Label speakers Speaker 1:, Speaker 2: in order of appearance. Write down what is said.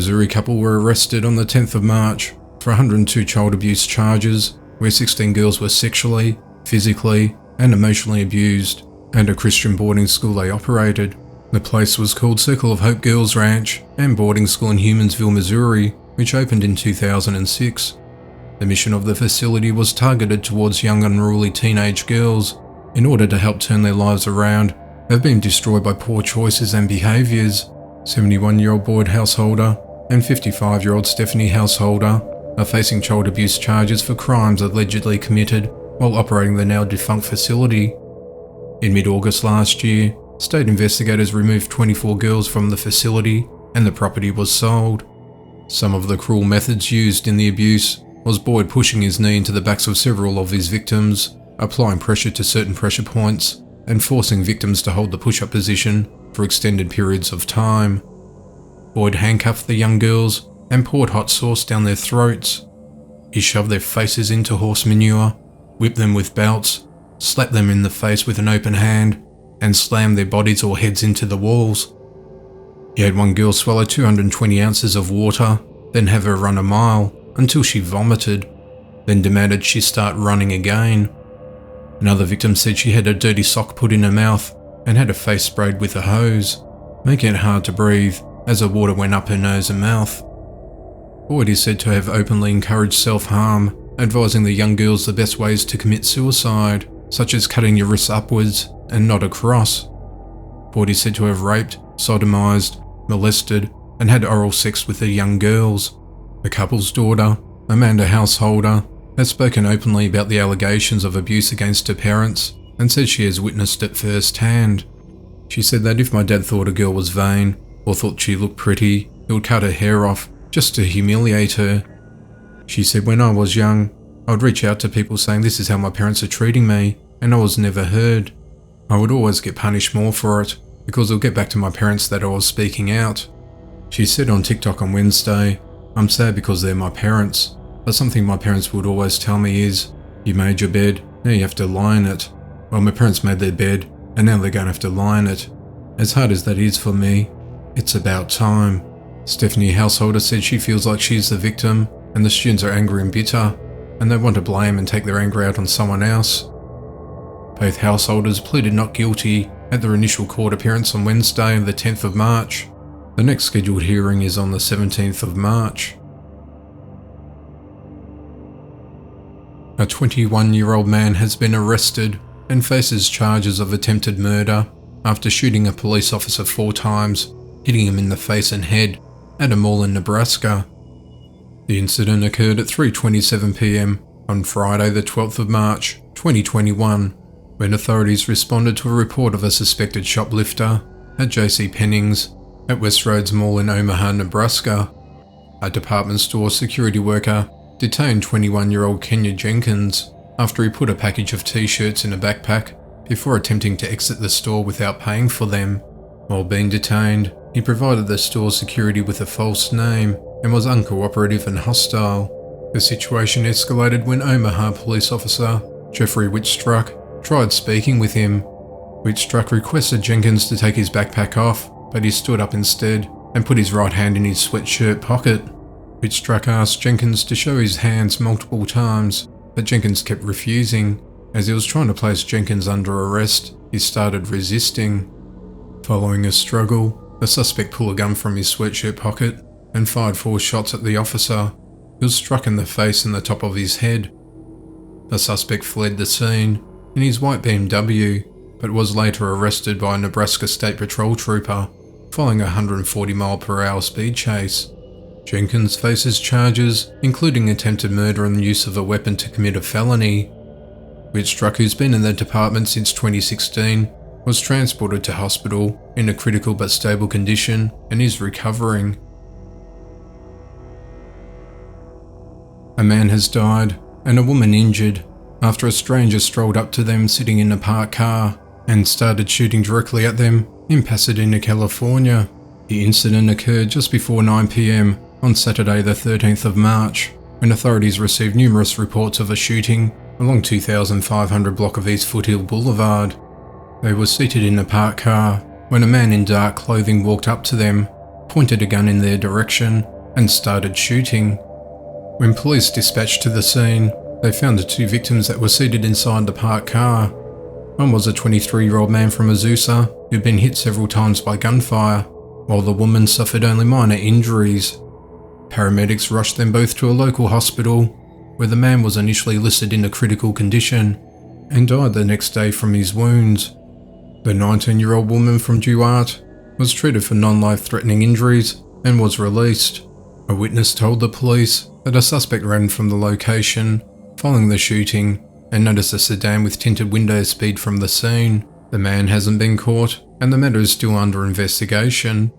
Speaker 1: Missouri couple were arrested on the 10th of March for 102 child abuse charges, where 16 girls were sexually, physically, and emotionally abused, and a Christian boarding school they operated. The place was called Circle of Hope Girls Ranch and Boarding School in Humansville, Missouri, which opened in 2006. The mission of the facility was targeted towards young unruly teenage girls in order to help turn their lives around. They've been destroyed by poor choices and behaviours. 71-year-old Boyd Householder and 55-year-old Stephanie Householder are facing child abuse charges for crimes allegedly committed while operating the now defunct facility. In mid-August last year, state investigators removed 24 girls from the facility and the property was sold. Some of the cruel methods used in the abuse was Boyd pushing his knee into the backs of several of his victims, applying pressure to certain pressure points, and forcing victims to hold the push-up position for extended periods of time. Boyd handcuffed the young girls and poured hot sauce down their throats. He shoved their faces into horse manure, whipped them with belts, slapped them in the face with an open hand, and slammed their bodies or heads into the walls. He had one girl swallow 220 ounces of water, then have her run a mile until she vomited, then demanded she start running again. Another victim said she had a dirty sock put in her mouth and had her face sprayed with a hose, making it hard to breathe as the water went up her nose and mouth. Boyd is said to have openly encouraged self-harm, advising the young girls the best ways to commit suicide, such as cutting your wrists upwards and not across. Boyd is said to have raped, sodomized, molested, and had oral sex with the young girls. The couple's daughter, Amanda Householder, has spoken openly about the allegations of abuse against her parents and said she has witnessed it firsthand. She said that if my dad thought a girl was vain or thought she looked pretty, he would cut her hair off just to humiliate her. She said, when I was young, I would reach out to people saying this is how my parents are treating me, and I was never heard. I would always get punished more for it because it'll get back to my parents that I was speaking out. She said on TikTok on Wednesday, I'm sad because they're my parents, but something my parents would always tell me is, you made your bed, now you have to lie in it. Well, my parents made their bed, and now they're going to have to lie in it. As hard as that is for me, it's about time. Stephanie Householder said she feels like she's the victim, and the students are angry and bitter, and they want to blame and take their anger out on someone else. Both householders pleaded not guilty at their initial court appearance on Wednesday, the 10th of March. The next scheduled hearing is on the 17th of March. A 21-year-old man has been arrested and faces charges of attempted murder after shooting a police officer 4 times, hitting him in the face and head at a mall in Nebraska. The incident occurred at 3:27 p.m. on Friday the 12th of March 2021, when authorities responded to a report of a suspected shoplifter at J.C. Penning's at Westroads Mall in Omaha, Nebraska. A department store security worker detained 21-year-old Kenya Jenkins after he put a package of t-shirts in a backpack before attempting to exit the store without paying for them. While being detained, he provided the store security with a false name and was uncooperative and hostile. The situation escalated when Omaha police officer Jeffrey Whitstruck tried speaking with him. Whitstruck requested Jenkins to take his backpack off, but he stood up instead and put his right hand in his sweatshirt pocket. Whitstruck asked Jenkins to show his hands multiple times, but Jenkins kept refusing. As he was trying to place Jenkins under arrest, he started resisting. Following a struggle, the suspect pulled a gun from his sweatshirt pocket and fired 4 shots at the officer. He was struck in the face and the top of his head. The suspect fled the scene in his white BMW, but was later arrested by a Nebraska State Patrol trooper following a 140-mile-per-hour speed chase. Jenkins faces charges including attempted murder and use of a weapon to commit a felony. Whitstruck, who's been in the department since 2016, was transported to hospital in a critical but stable condition and is recovering. A man has died and a woman injured after a stranger strolled up to them sitting in a parked car and started shooting directly at them in Pasadena, California. The incident occurred just before 9 p.m. on Saturday the 13th of March, when authorities received numerous reports of a shooting along 2500 block of East Foothill Boulevard. They were seated in a parked car when a man in dark clothing walked up to them, pointed a gun in their direction, and started shooting. When police dispatched to the scene, they found the two victims that were seated inside the parked car. One was a 23-year-old man from Azusa who'd been hit several times by gunfire, while the woman suffered only minor injuries. Paramedics rushed them both to a local hospital, where the man was initially listed in a critical condition and died the next day from his wounds. The 19-year-old woman from Duarte was treated for non-life-threatening injuries and was released. A witness told the police that a suspect ran from the location following the shooting and noticed a sedan with tinted windows speed from the scene. The man hasn't been caught and the matter is still under investigation.